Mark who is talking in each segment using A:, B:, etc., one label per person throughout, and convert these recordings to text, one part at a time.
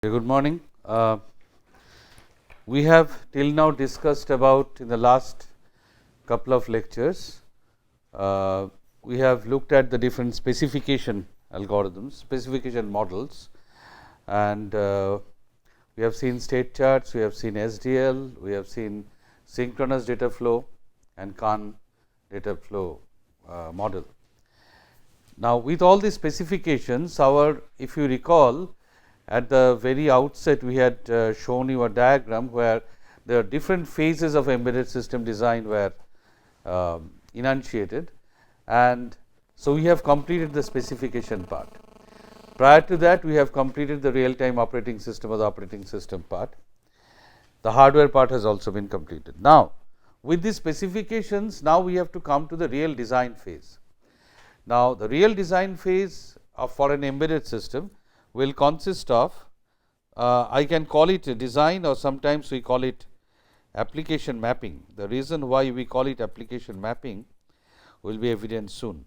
A: Okay, good morning. We have till now discussed about in the last couple of lectures, we have looked at the different specification algorithms, specification models, and we have seen state charts, we have seen SDL, we have seen synchronous data flow and Kahn data flow model. Now, with all these specifications, if you recall, at the very outset we had shown you a diagram where there are different phases of embedded system design were enunciated, and so we have completed the specification part. Prior to that, we have completed the real time operating system or the operating system part. The hardware part has also been completed. Now, with these specifications, now we have to come to the real design phase. Now, the real design phase for an embedded system will consist of, I can call it a design, or sometimes we call it application mapping. The reason why we call it application mapping will be evident soon.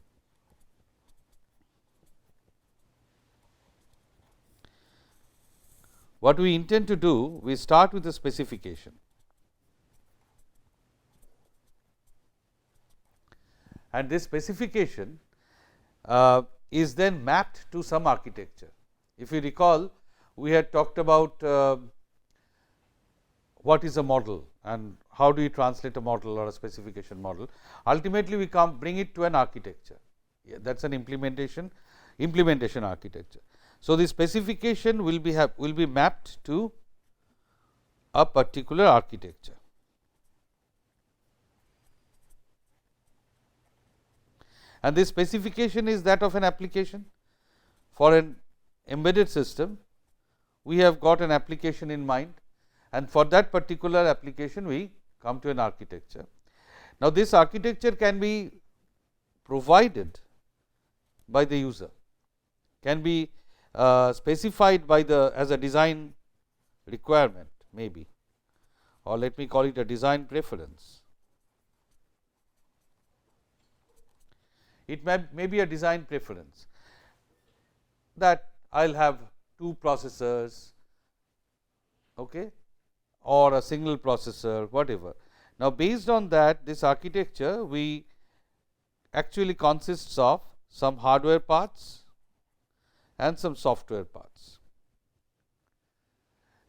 A: What we intend to do, we start with the specification, and this specification is then mapped to some architecture. If you recall, we had talked about what is a model and how do you translate a model or a specification model. Ultimately, we bring it to an architecture. That is an implementation architecture. So, the specification will be mapped to a particular architecture. And this specification is that of an application. For an embedded system, we have got an application in mind, and for that particular application we come to an architecture. Now, this architecture can be provided by the user, can be specified by as a design requirement maybe, or let me call it a design preference. It may be a design preference that I will have 2 processors, okay, or a single processor, whatever. Now, based on that, this architecture actually consists of some hardware parts and some software parts.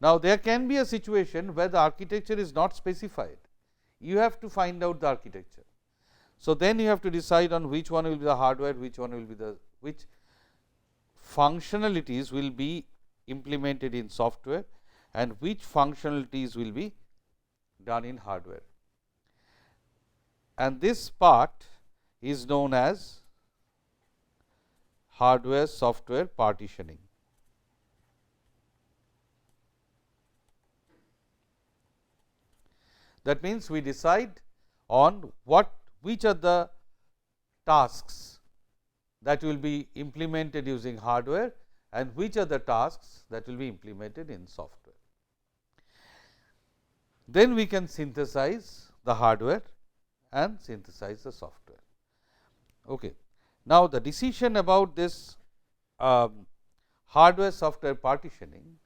A: Now, there can be a situation where the architecture is not specified. You have to find out the architecture. So, then you have to decide on which one will be the hardware, which one will be which functionalities will be implemented in software and which functionalities will be done in hardware. And this part is known as hardware software partitioning. That means, we decide on which are the tasks that will be implemented using hardware and which are the tasks that will be implemented in software. Then we can synthesize the hardware and synthesize the software. Okay. Now, the decision about this hardware software partitioning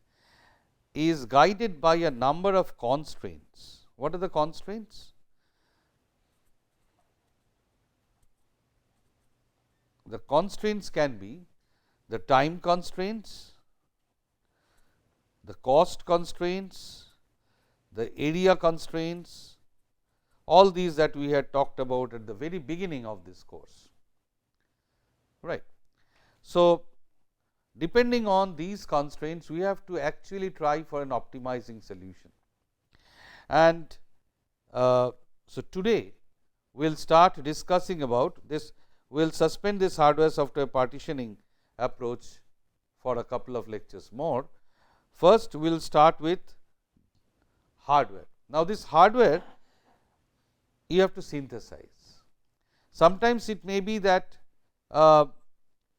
A: is guided by a number of constraints. What are the constraints? The constraints can be the time constraints, the cost constraints, the area constraints, all these that we had talked about at the very beginning of this course, right. So, depending on these constraints, we have to actually try for an optimizing solution. And so, today we will start discussing about this. We will suspend this hardware software partitioning approach for a couple of lectures more. First, we will start with hardware. Now, this hardware you have to synthesize. Sometimes it may be that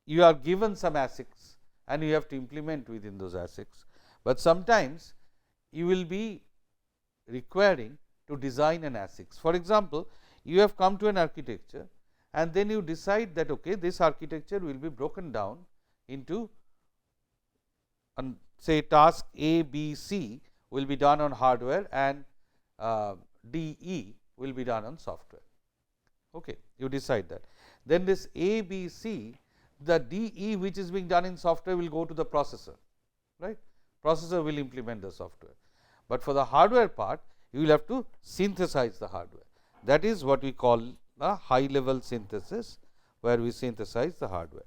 A: you are given some ASICs and you have to implement within those ASICs, but sometimes you will be requiring to design an ASICs. For example, you have come to an architecture and then you decide that okay, this architecture will be broken down into say task A, B, C will be done on hardware and D, E will be done on software. Okay, you decide that. Then this A, B, C, the D, E which is being done in software will go to the processor, right. Processor will implement the software, but for the hardware part you will have to synthesize the hardware. That is what we call a high level synthesis, where we synthesize the hardware.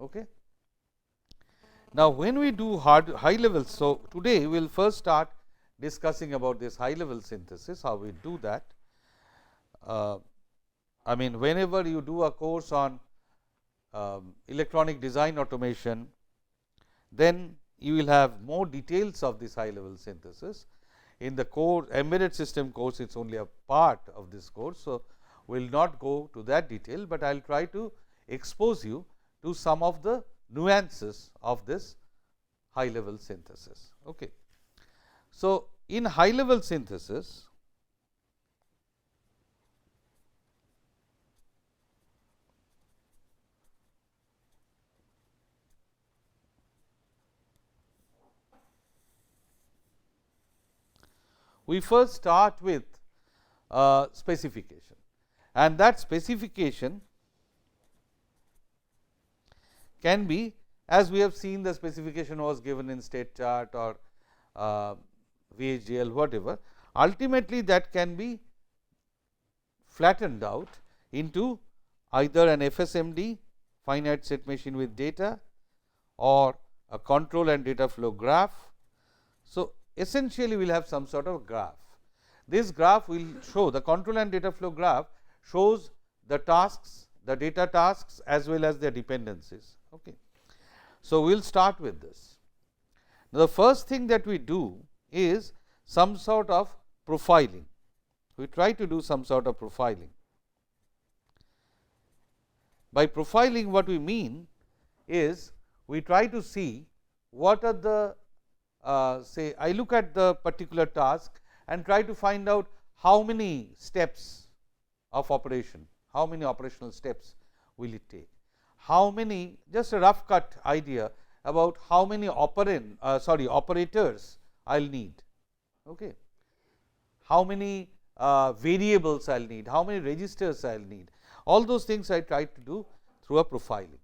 A: Okay. Now, when we do high level, so today we will first start discussing about this high level synthesis, how we do that. I mean, whenever you do a course on electronic design automation, then you will have more details of this high level synthesis. In the core embedded system course, it is only a part of this course. So, we will not go to that detail, but I will try to expose you to some of the nuances of this high level synthesis. Okay. So, in high level synthesis, we first start with specification, and that specification can be, as we have seen, the specification was given in state chart or VHDL, whatever. Ultimately, that can be flattened out into either an FSMD, finite state machine with data, or a control and data flow graph. So, essentially we will have some sort of graph. This graph will show, the control and data flow graph shows the tasks, the data tasks as well as their dependencies. Okay. So, we will start with this. Now, the first thing that we do is some sort of profiling. We try to do some sort of profiling. By profiling, what we mean is we try to see what are the say I look at the particular task and try to find out how many steps of operation, how many operational steps will it take, how many, just a rough cut idea about how many operators I will need, okay. How many variables I will need, how many registers I will need, all those things I try to do through a profiling.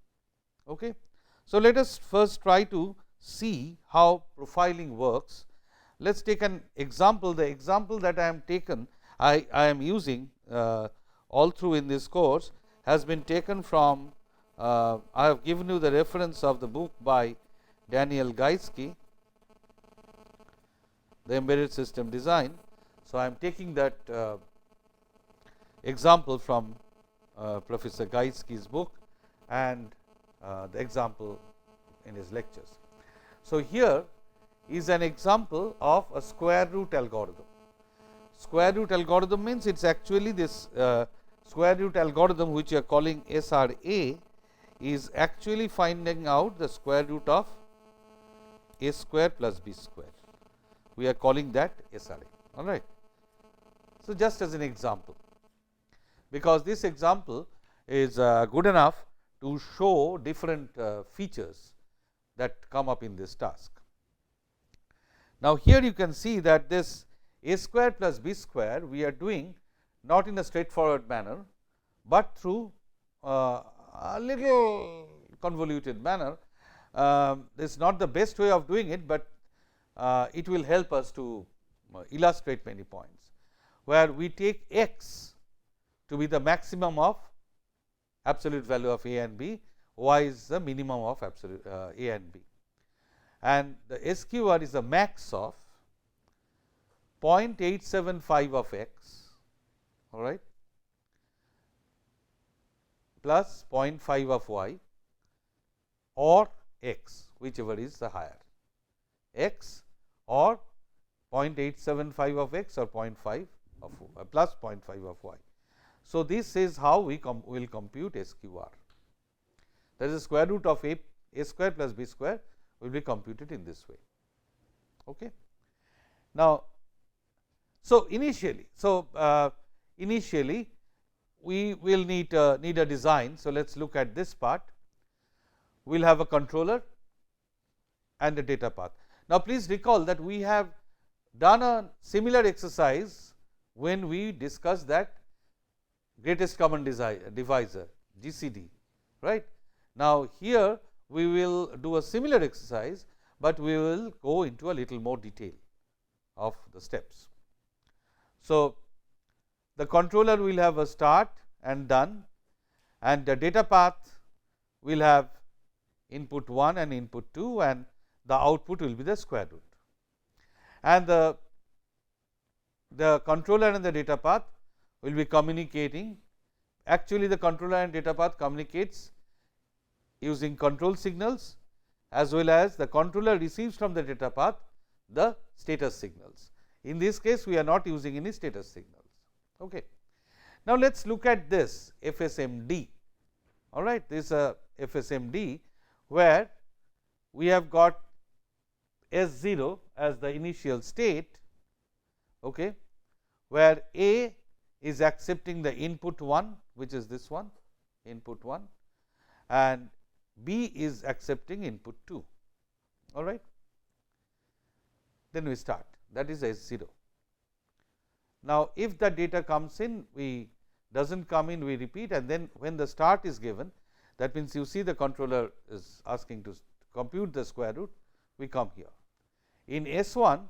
A: Okay. So, let us first try to see how profiling works. Let us take an example. The example that I am taken, I am using all through in this course has been taken from, I have given you the reference of the book by Daniel Gajski, The Embedded System Design. So, I am taking that example from Professor Gajski's book and the example in his lectures. So, here is an example of a square root algorithm. Square root algorithm means it is actually this square root algorithm which you are calling SRA is actually finding out the square root of a square plus b square. We are calling that SRA. All right. So, just as an example, because this example is good enough to show different features that come up in this task. Now, here you can see that this a square plus b square we are doing not in a straightforward manner, but through a little convoluted manner. This is not the best way of doing it, but it will help us to illustrate many points, where we take x to be the maximum of absolute value of a and b, y is the minimum of absolute a and b, and the SQR is the max of 0.875 of x, all right, plus 0.5 of y or x, whichever is the higher, x or 0.875 of x or 0.5 of plus 0.5 of y. So, this is how we will compute SQR, that is the square root of a square plus b square will be computed in this way. Okay. Now, so initially we will need a design. So, let us look at this part. We will have a controller and the data path. Now, please recall that we have done a similar exercise when we discussed that greatest common divisor GCD, right. Now, here we will do a similar exercise, but we will go into a little more detail of the steps. So, the controller will have a start and done, and the data path will have input 1 and input 2, and the output will be the square root. And the controller and the data path will be communicating. Actually, the controller and data path communicates using control signals, as well as the controller receives from the data path the status signals. In this case, we are not using any status signals. Okay. Now, let us look at this FSMD. All right, this is a FSMD where we have got S0 as the initial state, okay, where A is accepting the input 1, which is this one, input 1, and B is accepting input 2. All right. Then we start, that is S0. Now, if the data comes in, we does not come in, we repeat, and then when the start is given, that means you see the controller is asking to compute the square root, we come here. In S1,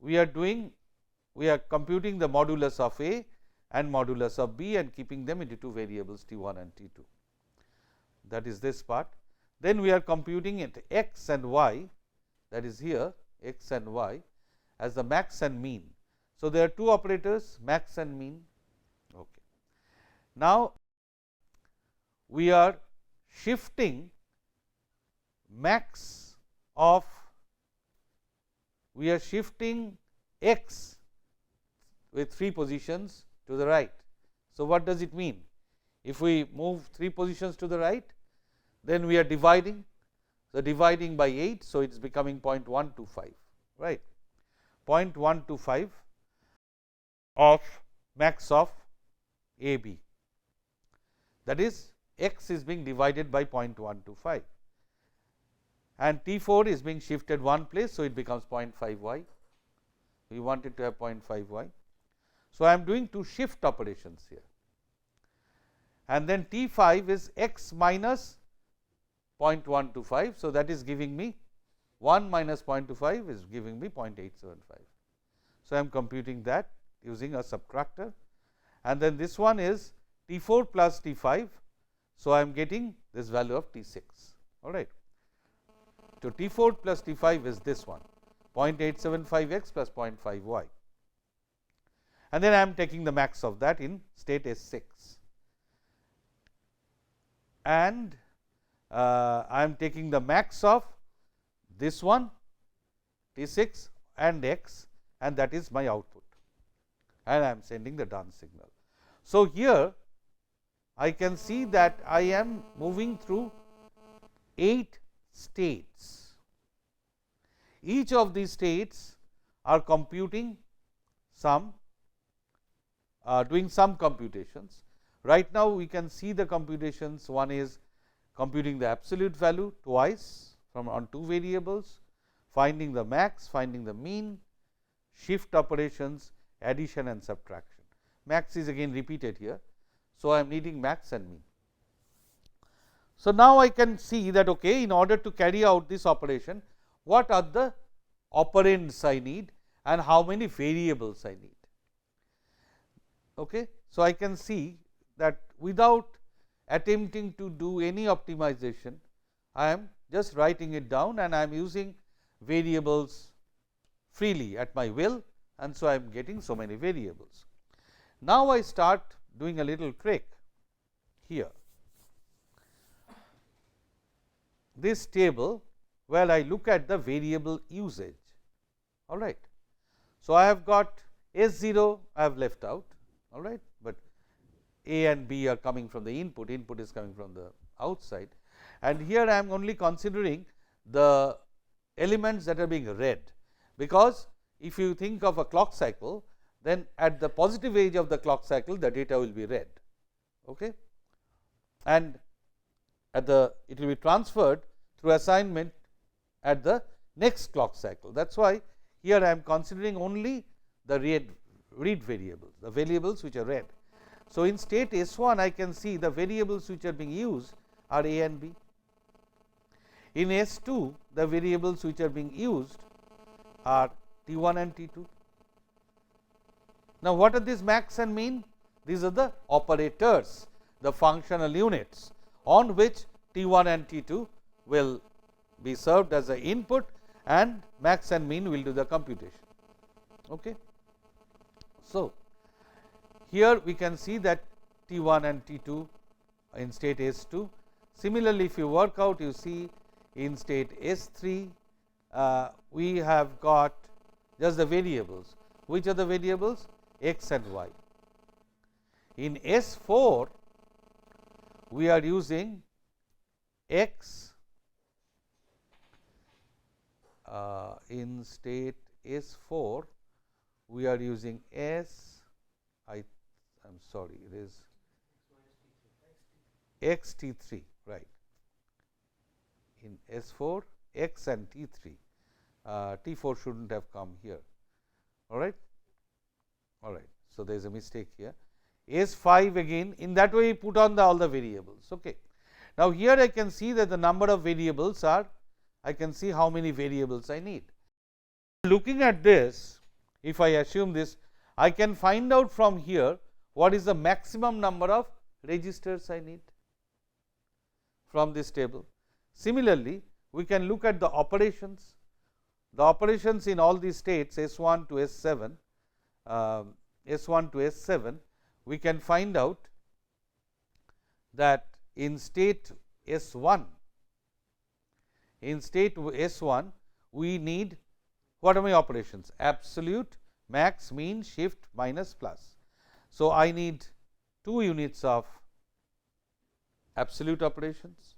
A: we are computing the modulus of A and modulus of B and keeping them into two variables T1 and T2. That is this part. Then we are computing it x and y, that is here x and y, as the max and mean. So, there are two operators, max and mean. Okay. Now, we are shifting max of, we are shifting x with 3 positions to the right. So, what does it mean? If we move 3 positions to the right, then we are dividing. So, dividing by 8. So, it is becoming 0.125, right, 0.125 of max of A B, that is x is being divided by 0.125, and T4 is being shifted one place. So, it becomes 0.5 y, we wanted to have 0.5 y. So, I am doing two shift operations here, and then T5 is x minus 0.125. So, that is giving me 1 minus 0.25 is giving me 0.875. So, I am computing that using a subtractor, and then this one is T4 plus T5. So, I am getting this value of T6. All right. So, T4 plus T5 is this one, 0.875 x plus 0.5 y, and then I am taking the max of that in state S6, and I am taking the max of this one T6 and x, and that is my output, and I am sending the done signal. So, here I can see that I am moving through 8 states. Each of these states are computing some, doing some computations. Right now, we can see the computations. One is computing the absolute value twice from on 2 variables, finding the max, finding the mean, shift operations, addition and subtraction. Max is again repeated here. So, I am needing max and mean. So, now I can see that okay, in order to carry out this operation, what are the operands I need and how many variables I need. Okay. So, I can see that without attempting to do any optimization, I am just writing it down and I am using variables freely at my will, and so I am getting so many variables. Now, I start doing a little trick here. This table where I look at the variable usage. All right. So, I have got S0 I have left out, all right, but A and B are coming from the input, input is coming from the outside, and here I am only considering the elements that are being read, because if you think of a clock cycle, then at the positive edge of the clock cycle the data will be read, okay, and at the it will be transferred through assignment at the next clock cycle. That is why here I am considering only the read variables, the variables which are read. So, in state S1 I can see the variables which are being used are A and B. In S2 the variables which are being used are T1 and T2. Now, what are these max and mean? These are the operators, the functional units on which T1 and T2 will be served as the input, and max and mean will do the computation. Okay. So, here we can see that T1 and T2 in state S2. Similarly, if you work out, you see in state S3 we have got just the variables. Which are the variables? X and Y. In S4 we are using X, in state S4 we are using I am sorry, it is X T3, right. In S4 X and T3, T4 should not have come here, all right. All right. So, there is a mistake here. S5 again, in that way we put on all the variables. Okay. Now, here I can see that the number of variables are, I can see how many variables I need. Looking at this, if I assume this, I can find out from here what is the maximum number of registers I need from this table. Similarly, we can look at the operations. The operations in all these states S1 to S7, S1 to S7, we can find out that in state S1, we need what are my operations? Absolute, max, mean, shift, minus, plus. So, I need 2 units of absolute operations.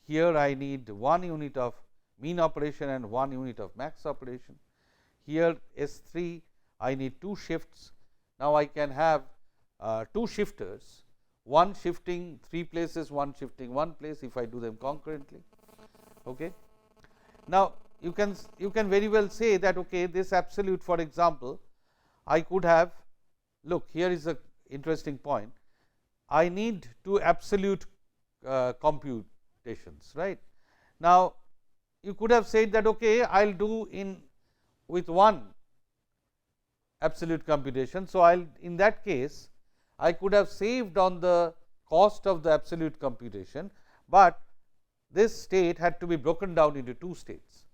A: Here I need 1 unit of mean operation and 1 unit of max operation. Here S3 I need 2 shifts. Now, I can have 2 shifters, one shifting 3 places, one shifting 1 place if I do them concurrently. Okay. Now, you can very well say that okay, this absolute, for example, I could have, look, here is a interesting point. I need 2 absolute computations, right. Now, you could have said that okay, I will do with 1 absolute computation. So, in that case I could have saved on the cost of the absolute computation, but this state had to be broken down into 2 states.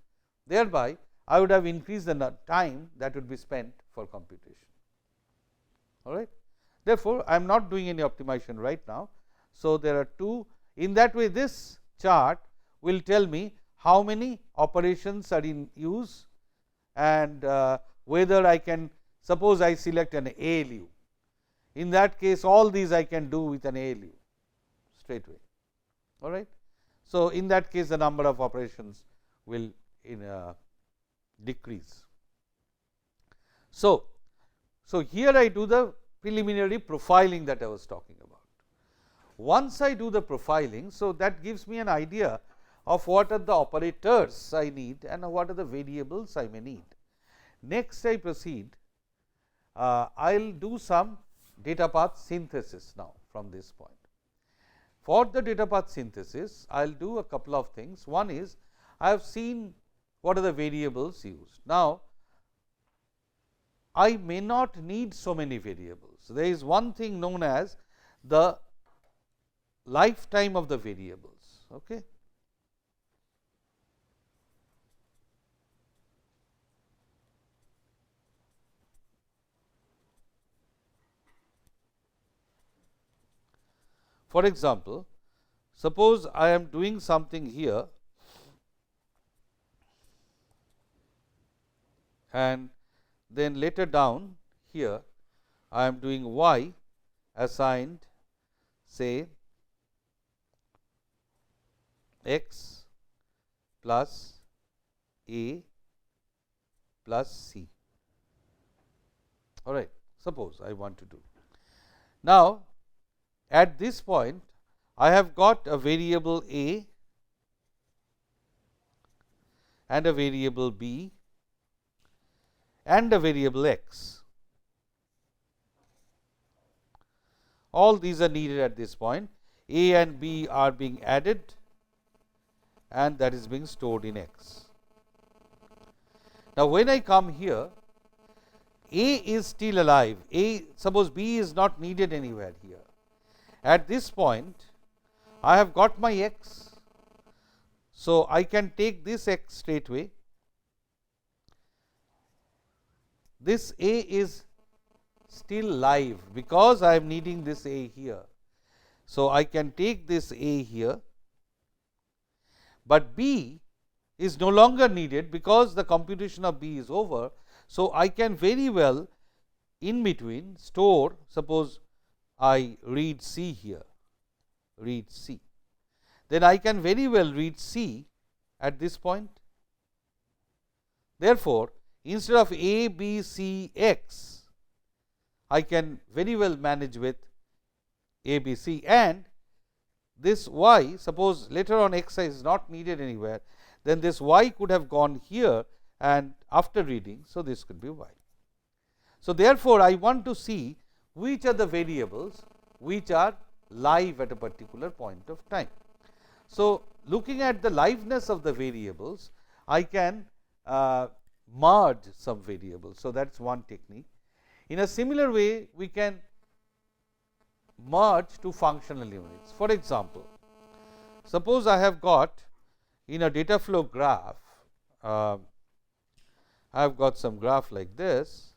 A: Thereby, I would have increased the time that would be spent for computation. All right. Therefore, I am not doing any optimization right now. So, there are 2. In that way, this chart will tell me how many operations are in use, and whether I can, suppose I select an ALU. In that case, all these I can do with an ALU straightway. All right. So, in that case, the number of operations will decrease. So, here I do the preliminary profiling that I was talking about. Once I do the profiling, so that gives me an idea of what are the operators I need and what are the variables I may need. Next, I proceed. I will do some data path synthesis now from this point. For the data path synthesis, I will do a couple of things. One is, I have seen what are the variables used. Now, I may not need so many variables. There is one thing known as the lifetime of the variables. Okay. For example, suppose I am doing something here and then later down here I am doing y assigned say x plus a plus c. All right. Suppose I want to do. Now, at this point I have got a variable a and a variable b and a variable x. All these are needed at this point. A and b are being added and that is being stored in x. Now, when I come here, A is still alive. Suppose B is not needed anywhere here. At this point, I have got my x. So, I can take this x straight away. This A is still live because I am needing this A here. So, I can take this A here, but B is no longer needed because the computation of B is over. So, I can very well in between store, suppose I read C here, read C, then I can very well read C at this point. Therefore, instead of A, B, C, X, I can very well manage with A, B, C, and this y, suppose later on x is not needed anywhere, then this y could have gone here and after reading. So, this could be y. So, therefore, I want to see which are the variables which are live at a particular point of time. So, looking at the liveness of the variables, I can merge some variables. So, that is one technique. In a similar way, we can merge two functional units. For example, suppose I have got in a data flow graph, I have got some graph like this.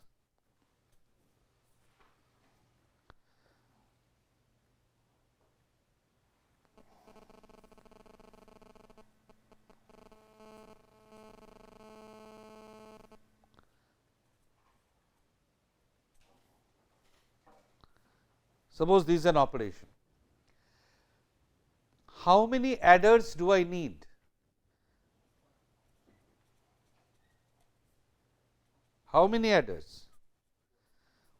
A: Suppose this is an operation. How many adders do I need? How many adders?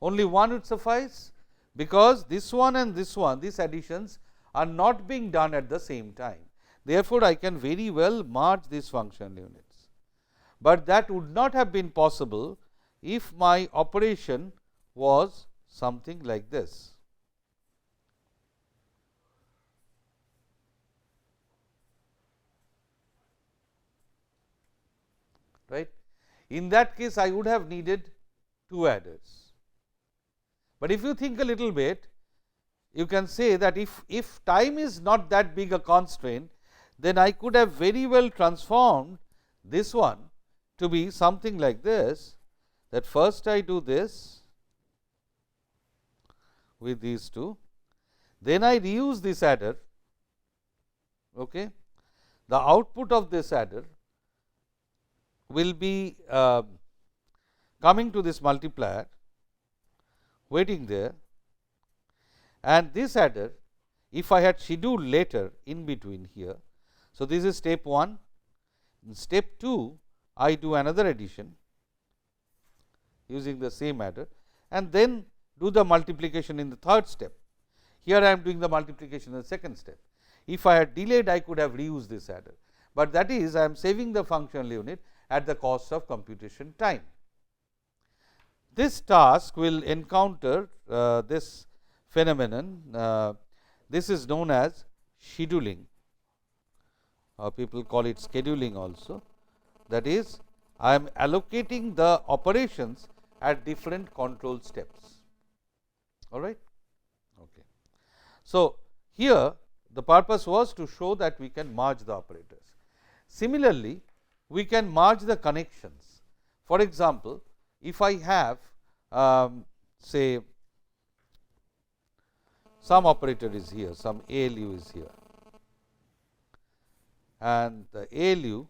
A: Only one would suffice, because this one and this one, these additions are not being done at the same time. Therefore, I can very well merge these functional units, but that would not have been possible if my operation was something like this. Right. In that case, I would have needed two adders. But if you think a little bit, you can say that if time is not that big a constraint, then I could have very well transformed this one to be something like this, that first I do this with these two, then I reuse this adder. Okay. The output of this adder will be coming to this multiplier, waiting there, and this adder, if I had scheduled later in between here. So, this is step 1. In step 2, I do another addition using the same adder, and then do the multiplication in the third step. Here I am doing the multiplication in the second step. If I had delayed, I could have reused this adder, but that is I am saving the functional unit at the cost of computation time. This task will encounter this phenomenon. This is known as scheduling, or people call it scheduling also. That is, I am allocating the operations at different control steps. All right. Okay. So, here the purpose was to show that we can merge the operators. Similarly, we can merge the connections. For example, if I have say some operator is here, some ALU is here, and the ALU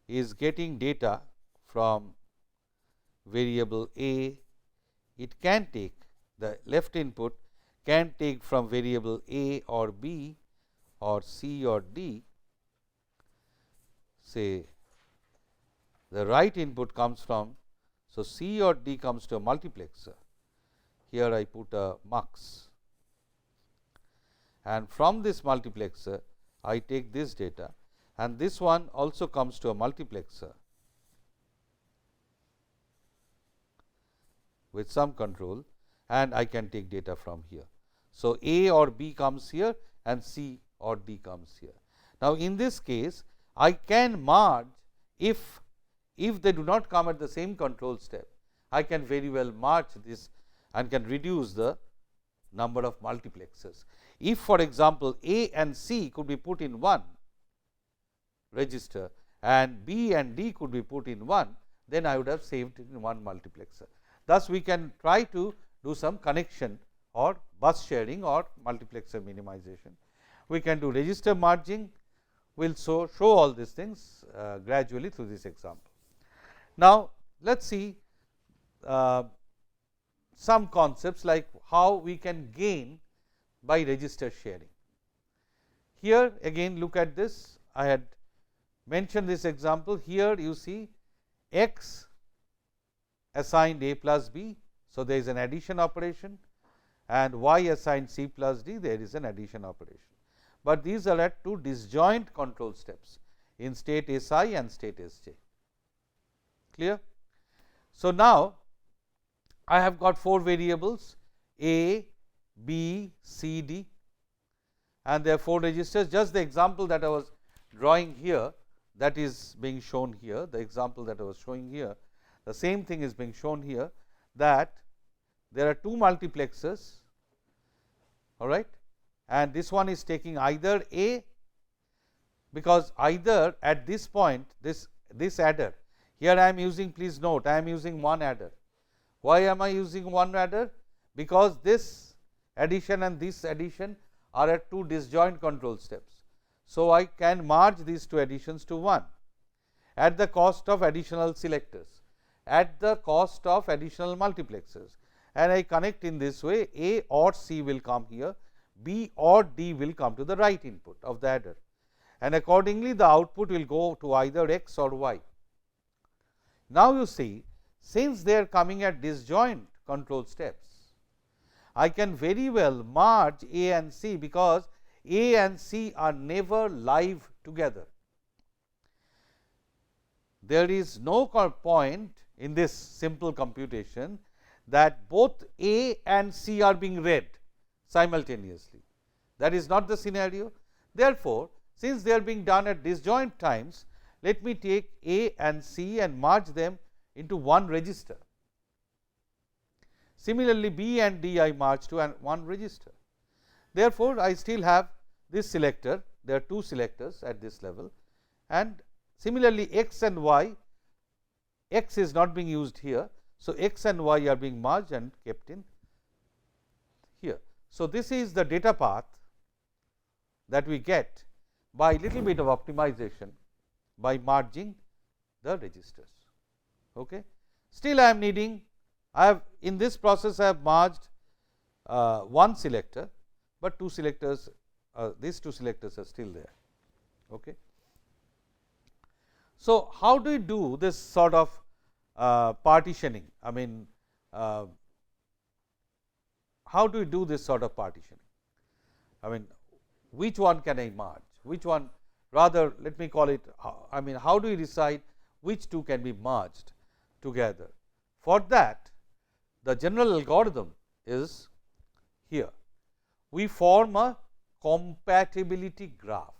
A: is getting data from variable A. It can take the left input, can take from variable A or B or C or D. Say the right input comes from, so C or D comes to a multiplexer. Here I put a mux, and from this multiplexer I take this data, and this one also comes to a multiplexer with some control, and I can take data from here. So, A or B comes here and C or D comes here. Now, in this case I can merge if they do not come at the same control step, I can very well merge this and can reduce the number of multiplexers. If for example, A and C could be put in one register and B and D could be put in one, then I would have saved in one multiplexer. Thus, we can try to do some connection or bus sharing or multiplexer minimization. We can do register merging, we will show all these things gradually through this example. Now, let us see some concepts like how we can gain by register sharing. Here again look at this, I had mentioned this example. Here you see x assigned a plus b. So, there is an addition operation, and y assigned c plus d, there is an addition operation, but these are at two disjoint control steps in state S I and state S j. Clear? So, now I have got 4 variables a, b, c, d, and there are 4 registers. Just the example that I was drawing here, that is being shown here, the example that I was showing here, the same thing is being shown here, that there are 2 multiplexers, all right, and this one is taking either A, because either at this point this adder, here I am using, please note, I am using one adder. Why am I using one adder? Because this addition and this addition are at 2 disjoint control steps. So, I can merge these 2 additions to one at the cost of additional selectors, at the cost of additional multiplexers, and I connect in this way. A or C will come here, B or D will come to the right input of the adder, and accordingly the output will go to either X or Y. Now, you see, since they are coming at disjoint control steps, I can very well merge A and C, because A and C are never live together. There is no point in this simple computation that both A and C are being read simultaneously. That is not the scenario. Therefore, since they are being done at disjoint times, let me take A and C and merge them into one register. Similarly, B and D I merge to one register. Therefore, I still have this selector, there are 2 selectors at this level, and similarly X and Y, X is not being used here. So, X and Y are being merged and kept in here. So, this is the data path that we get by little bit of optimization by merging the registers. Okay. Still I am needing, I have in this process I have merged one selector, but 2 selectors, these 2 selectors are still there. Okay. So, how do we do this sort of partitioning? I mean, how do we do this sort of partitioning? I mean, which one can I merge? Which one, rather let me call it, I mean, how do we decide which 2 can be merged together? For that, the general algorithm is here. We form a compatibility graph.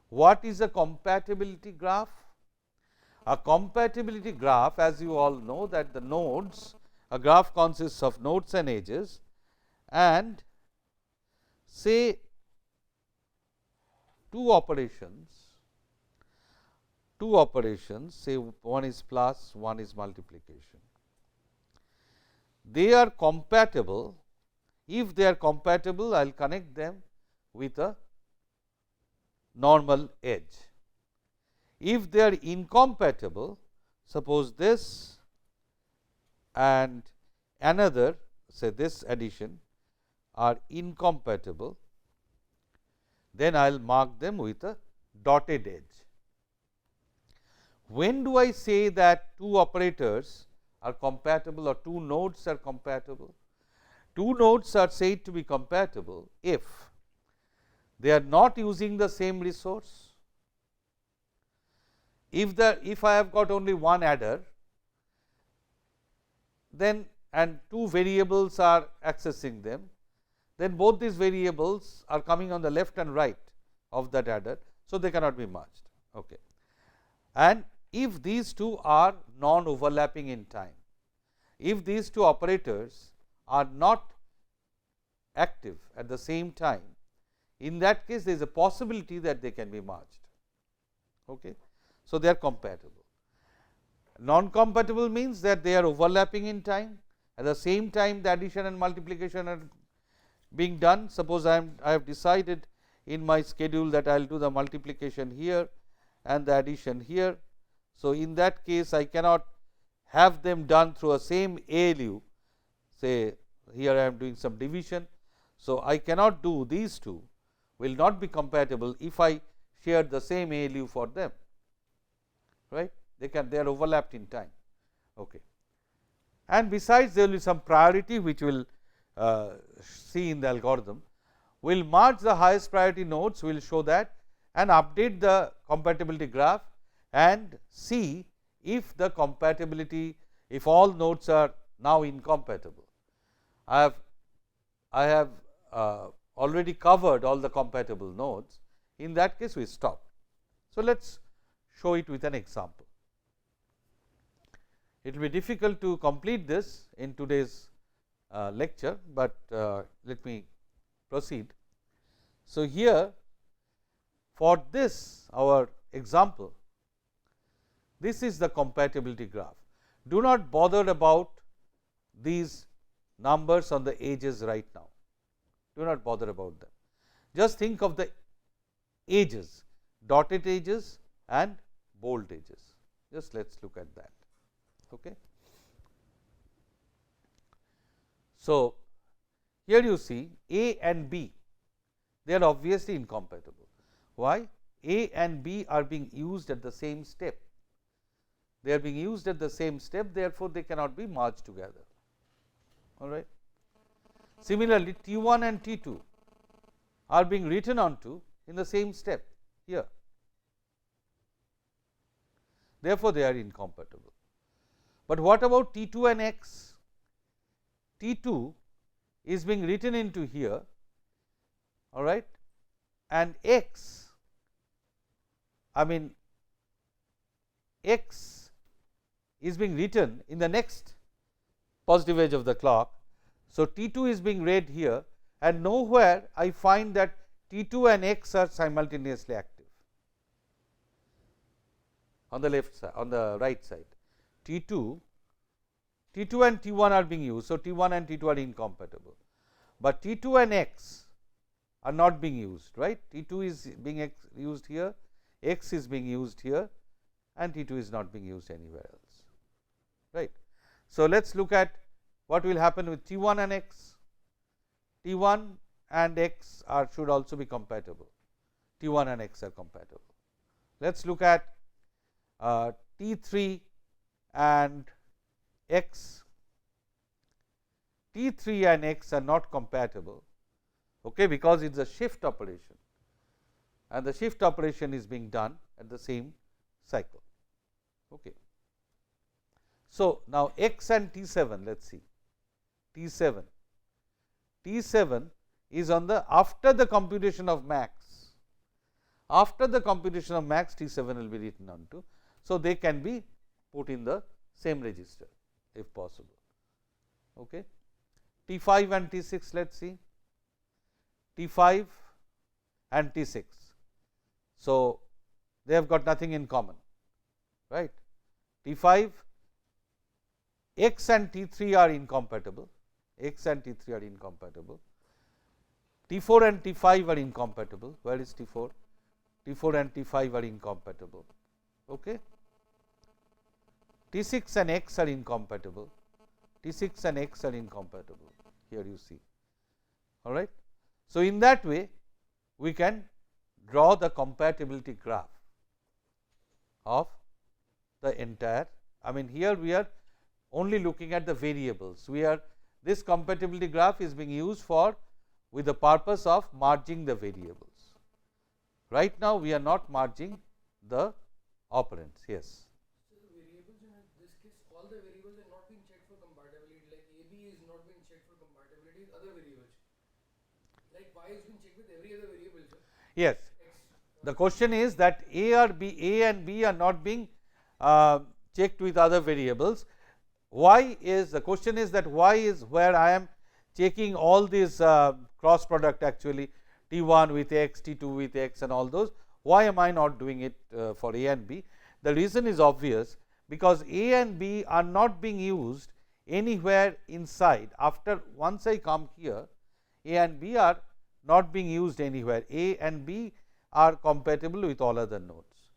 A: What is a compatibility graph? A compatibility graph, as you all know, that the nodes, a graph consists of nodes and edges, and say 2 operations, say one is plus, one is multiplication. They are compatible. If they are compatible, I will connect them with a normal edge. If they are incompatible, suppose this and another, say this addition are incompatible, then I will mark them with a dotted edge. When do I say that 2 operators are compatible or 2 nodes are compatible? 2 nodes are said to be compatible if they are not using the same resource. If I have got only one adder, then and two variables are accessing them, then both these variables are coming on the left and right of that adder. So, they cannot be merged. Okay. And if these two are non overlapping in time, if these two operators are not active at the same time, in that case there is a possibility that they can be merged. Okay. So, they are compatible. Non-compatible means that they are overlapping in time, at the same time the addition and multiplication are being done. Suppose I have decided in my schedule that I will do the multiplication here and the addition here. So, in that case I cannot have them done through a same ALU, say here I am doing some division. So, I cannot do these two, will not be compatible if I share the same ALU for them, right. They are overlapped in time. Okay. And besides there will be some priority which we will see in the algorithm. We will merge the highest priority nodes, we will show that and update the compatibility graph and see if the compatibility, if all nodes are now incompatible. I have already covered all the compatible nodes. In that case we stop. So, let us show it with an example. It will be difficult to complete this in today's lecture, but let me proceed. So, here for this our example, this is the compatibility graph. Do not bother about these numbers on the edges right now, do not bother about them. Just think of the edges, dotted edges and bold edges. Just let us look at that. Okay. So, here you see A and B, they are obviously incompatible. Why? A and B are being used at the same step. They are being used at the same step, therefore, they cannot be merged together. All right. Similarly, T1 and T2 are being written onto in the same step here. Therefore, they are incompatible. But what about T2 and X? T2 is being written into here, all right, and X, I mean X is being written in the next positive edge of the clock. So, T2 is being read here and nowhere I find that T2 and X are simultaneously active on the left side, on the right side. T2 and T1 are being used. So, T1 and T2 are incompatible, but T2 and X are not being used, right. T2 is being used here, X is being used here and T2 is not being used anywhere else, right. So, let us look at what will happen with T1 and X. T1 and X should also be compatible, T1 and X are compatible. Let us look at T3 and X. T3 and X are not compatible, okay, because it is a shift operation and the shift operation is being done at the same cycle. Okay. So, now X and T7, let us see T7. T7 is on the after the computation of max. After the computation of max, T7 will be written onto. So, they can be put in the same register if possible. Okay. T5 and T6, let us see T5 and T6. So, they have got nothing in common, right. T5, X and T3 are incompatible, X and T3 are incompatible. T4 and T5 are incompatible. Where is T4? T4 and T5 are incompatible. Okay. T6 and X are incompatible. T6 and X are incompatible. Here you see. All right. So, in that way, we can draw the compatibility graph of the entire. I mean, here we are only looking at the variables. This compatibility graph is being used for with the purpose of merging the variables. Right now, we are not merging the operands. Yes.
B: So the variables in this case, all the variables are not being checked for compatibility. Like AB is not being checked for compatibility with other variables. Like Y is being checked with every other variable. Sir.
A: Yes.
B: X.
A: The question is that A and B are not being checked with other variables. Y is, the question is that Y is where I am checking all these cross product actually, T1 with X, T2 with X and all those. Why am I not doing it for A and B? The reason is obvious, because A and B are not being used anywhere inside. After once I come here, A and B are not being used anywhere. A and B are compatible with all other nodes.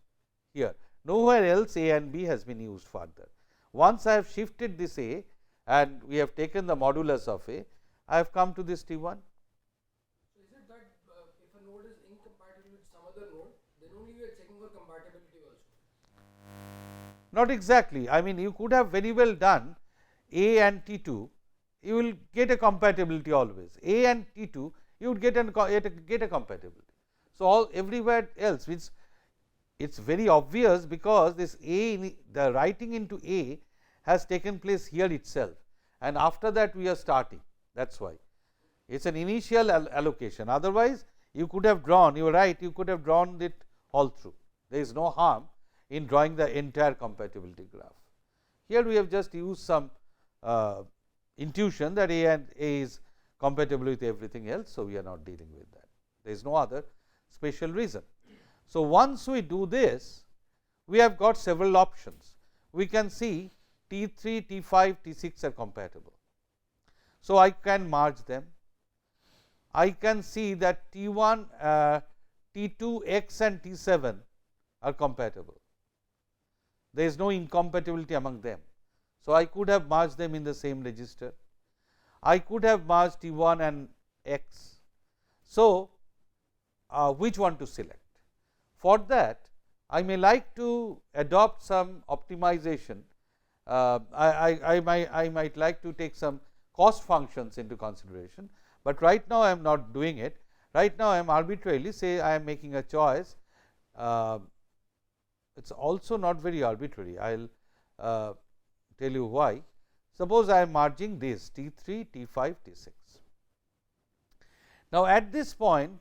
A: Here, nowhere else A and B has been used further. Once I have shifted this A and we have taken the modulus of A, I have come to this T1.
B: So is it that if a node is incompatible with some other node, then only we are checking for compatibility also?
A: Not exactly. I mean, you could have very well done A and T2, you will get a compatibility always. A and T2, you would get a compatibility. So, all everywhere else, which it's very obvious, because this A, the writing into A has taken place here itself, and after that we are starting. That is why it is an initial allocation. Otherwise, you could have drawn, you are right, you could have drawn it all through. There is no harm in drawing the entire compatibility graph. Here we have just used some intuition that A is compatible with everything else. So, we are not dealing with that. There is no other special reason. So, once we do this, we have got several options. We can see T3, T5, T6 are compatible. So, I can merge them. I can see that T1, T2, X and T7 are compatible. There is no incompatibility among them. So, I could have merged them in the same register. I could have merged T1 and X. So, which one to select? For that, I may like to adopt some optimization. I might like to take some cost functions into consideration, but right now I am not doing it. Right now I am arbitrarily, say I am making a choice. It is also not very arbitrary. I will tell you why. Suppose I am merging this T3, T5, T6. Now, at this point,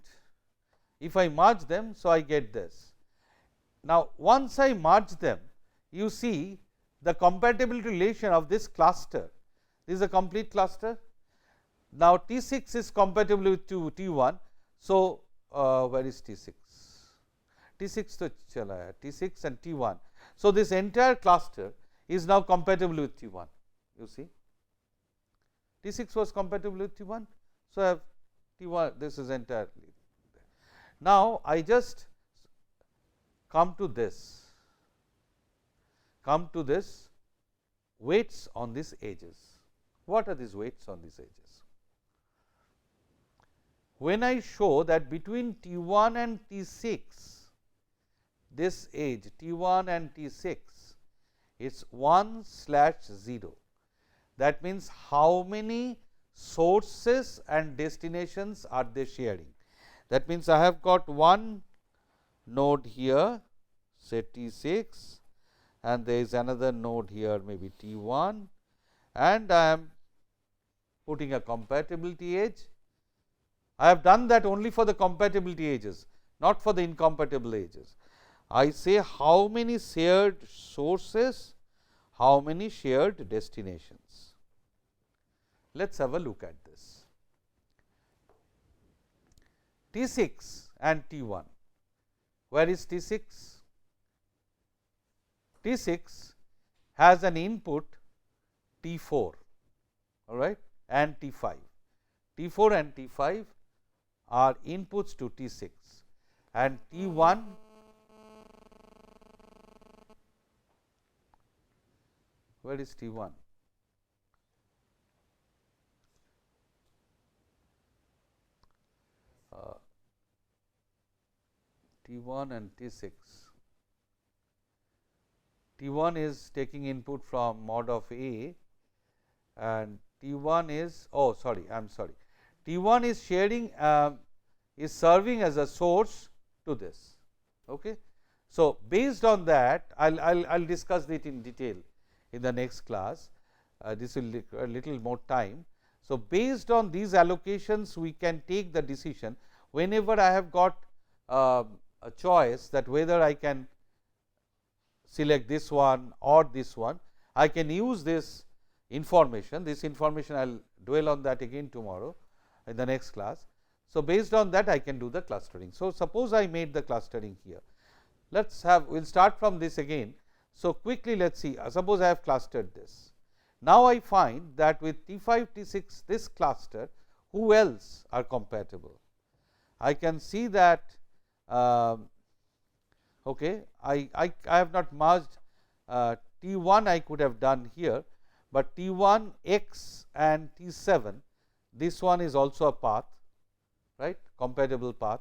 A: if I merge them, so I get this. Now, once I merge them, you see the compatibility relation of this cluster. This is a complete cluster. Now, T6 is compatible with T1. So, where is T6? T6 to chala hai, T6 and T1. So, this entire cluster is now compatible with T1. You see, T6 was compatible with T1. So, I have T1, this is entirely there. Now, I just come to this weights on these edges. What are these weights on these edges? When I show that between T1 and T6, this edge T1 and T6 is 1/0. That means, how many sources and destinations are they sharing? That means, I have got one node here, say T6, and there is another node here, maybe T1, and I am putting a compatibility edge. I have done that only for the compatibility edges, not for the incompatible edges. I say how many shared sources, how many shared destinations. Let us have a look at this. T6 and T1. Where is T6? T6 has an input T4, all right, and T5. T4 and T5 are inputs to T6, and T1 where is T1? T1 and T6. T1 is taking input from mod of A, and T1 is, oh sorry, I am sorry. T1 is sharing, is serving as a source to this. Okay. So, based on that I'll discuss it in detail in the next class. This will take a little more time. So, based on these allocations we can take the decision whenever I have got a choice that whether I can select this one or this one, I can use this information. This information I will dwell on that again tomorrow in the next class. So, based on that I can do the clustering. So, suppose I made the clustering here. Let us have, we will start from this again. So, quickly let us see, suppose I have clustered this. Now, I find that with T5, T6 this cluster, who else are compatible? I can see that okay, I have not merged T1 I could have done here, but T1 x and T7 this one is also a path, right, compatible path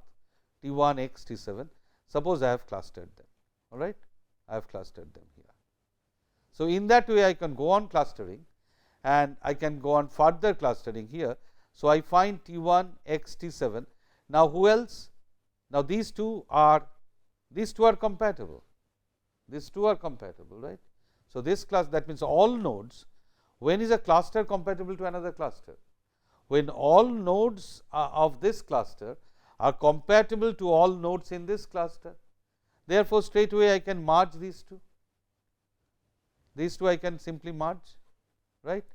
A: T1 x T7. Suppose I have clustered them, all right, I have clustered them here. So, in that way I can go on clustering and I can go on further clustering here. So, I find T1 x T7. Now, who else? Now, these two are compatible, these two are compatible, right. So, this class, that means all nodes. When is a cluster compatible to another cluster? When all nodes of this cluster are compatible to all nodes in this cluster. Therefore, straightway I can merge these two I can simply merge, right.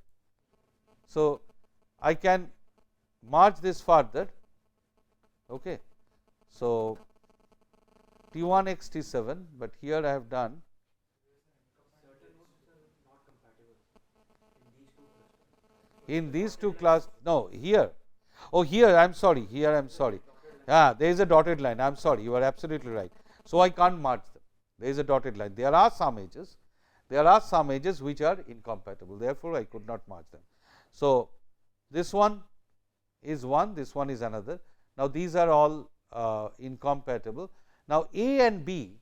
A: So, I can merge this further. Okay. So, T1 x T7, but here I have done in these two class, no, here, oh here I am sorry, here I am sorry, there is a dotted line, I am sorry, you are absolutely right. So, I can't merge them, there is a dotted line, there are some edges which are incompatible, therefore, I could not merge them. So, this one is one, this one is another. Now, these are all incompatible. Now, A and B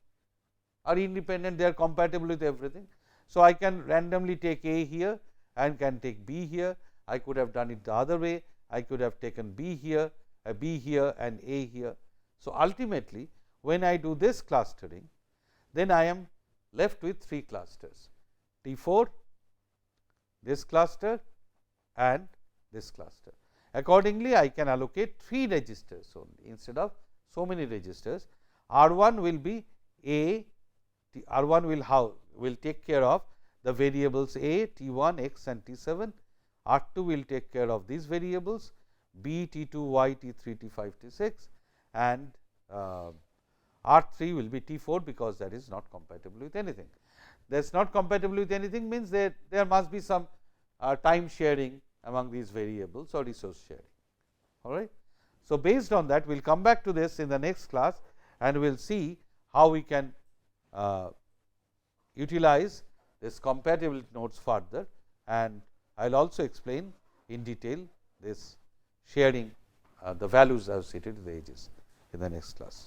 A: are independent, they are compatible with everything. So, I can randomly take A here and can take B here. I could have done it the other way, I could have taken B here and A here. So, ultimately, when I do this clustering, then I am left with 3 clusters, T4, this cluster and this cluster. Accordingly, I can allocate 3 registers only instead of so many registers. R1 will be A, R1 will take care of the variables A, T1, x and T7, R2 will take care of these variables B, T2, y, T3, T5, T6 and R3 will be T4 because that is not compatible with anything. That is not compatible with anything means that there must be some time sharing among these variables or resource sharing, all right. So, based on that we will come back to this in the next class and we will see how we can utilize this compatibility nodes further, and I will also explain in detail this sharing the values associated with the edges in the next class.